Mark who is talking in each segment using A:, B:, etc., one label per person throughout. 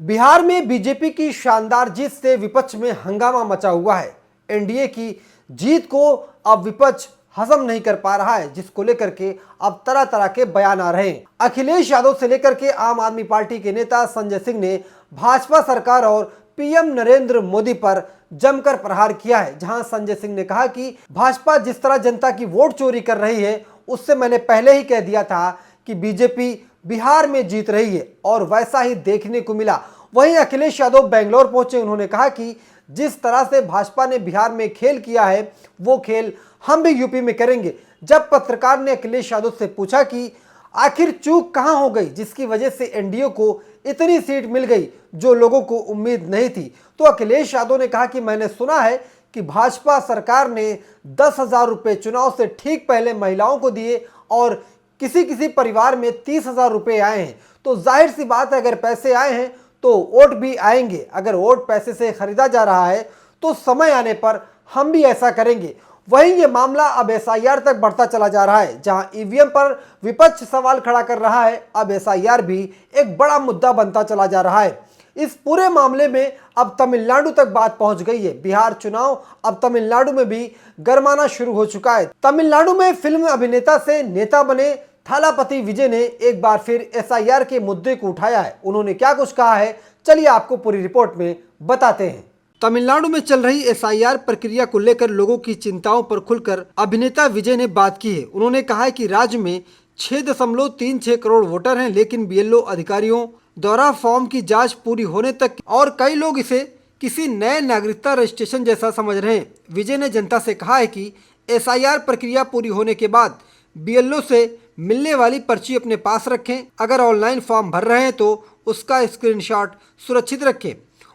A: बिहार में बीजेपी की शानदार जीत से विपक्ष में हंगामा मचा हुआ है। एनडीए की जीत को अब विपक्ष हजम नहीं कर पा रहा है, जिसको लेकर के अब तरह तरह के बयान आ रहे हैं। अखिलेश यादव से लेकर के आम आदमी पार्टी के नेता संजय सिंह ने भाजपा सरकार और पीएम नरेंद्र मोदी पर जमकर प्रहार किया है। जहां संजय सिंह ने कहा कि भाजपा जिस तरह जनता की वोट चोरी कर रही है, उससे मैंने पहले ही कह दिया था कि बीजेपी बिहार में जीत रही है और वैसा ही देखने को मिला। वहीं अखिलेश यादव बेंगलोर पहुंचे। उन्होंने कहा कि जिस तरह से भाजपा ने बिहार में खेल किया है, वो खेल हम भी यूपी में करेंगे। जब पत्रकार ने अखिलेश यादव से पूछा कि आखिर चूक कहां हो गई जिसकी वजह से एनडीए को इतनी सीट मिल गई जो लोगों को उम्मीद नहीं थी, तो अखिलेश यादव ने कहा कि मैंने सुना है कि भाजपा सरकार ने 10,000 रुपये चुनाव से ठीक पहले महिलाओं को दिए और किसी किसी परिवार में 30,000 रुपये आए हैं। तो जाहिर सी बात है, अगर पैसे आए हैं तो वोट भी आएंगे। अगर वोट पैसे से खरीदा जा रहा है तो समय आने पर हम भी ऐसा करेंगे। वहीं ये मामला अब एसआईआर तक बढ़ता चला जा रहा है। जहां ईवीएम पर विपक्ष सवाल खड़ा कर रहा है, अब एसआईआर भी एक बड़ा मुद्दा बनता चला जा रहा है। इस पूरे मामले में अब तमिलनाडु तक बात पहुंच गई है। बिहार चुनाव अब तमिलनाडु में भी गरमाना शुरू हो चुका है। तमिलनाडु में फिल्म अभिनेता से नेता बने थालापति विजय ने एक बार फिर एसआईआर के मुद्दे को उठाया है। उन्होंने क्या कुछ कहा है, चलिए आपको पूरी रिपोर्ट में बताते हैं। तमिलनाडु में चल रही एसआईआर प्रक्रिया को लेकर लोगों की चिंताओं पर खुलकर अभिनेता विजय ने बात की है। उन्होंने कहा है कि राज्य में 6.36 करोड़ वोटर हैं, लेकिन बीएलओ अधिकारियों द्वारा फॉर्म की जांच पूरी होने तक और कई लोग इसे किसी नए नागरिकता रजिस्ट्रेशन जैसा समझ रहे हैं। विजय ने जनता से कहा है कि एसआईआर प्रक्रिया पूरी होने के बाद बीएलओ से मिलने वाली पर्ची अपने पास रखें। अगर ऑनलाइन फॉर्म भर रहे हैं तो उसका स्क्रीनशॉट सुरक्षित रखें।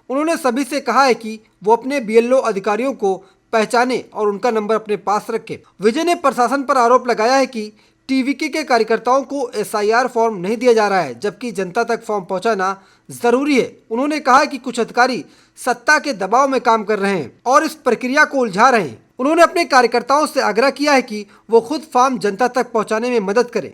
A: उन्होंने सभी से कहा है कि वो अपने बीएलओ अधिकारियों को पहचाने और उनका नंबर अपने पास रखें। विजय ने प्रशासन पर आरोप लगाया है कि टीवीके के कार्यकर्ताओं को एसआईआर फॉर्म नहीं दिया जा रहा है, जबकि जनता तक फॉर्म पहुंचाना जरूरी है। उन्होंने कहा कि कुछ अधिकारी सत्ता के दबाव में काम कर रहे हैं और इस प्रक्रिया को उलझा रहे हैं। उन्होंने अपने कार्यकर्ताओं से आग्रह किया है कि वो खुद फॉर्म जनता तक पहुंचाने में मदद करें।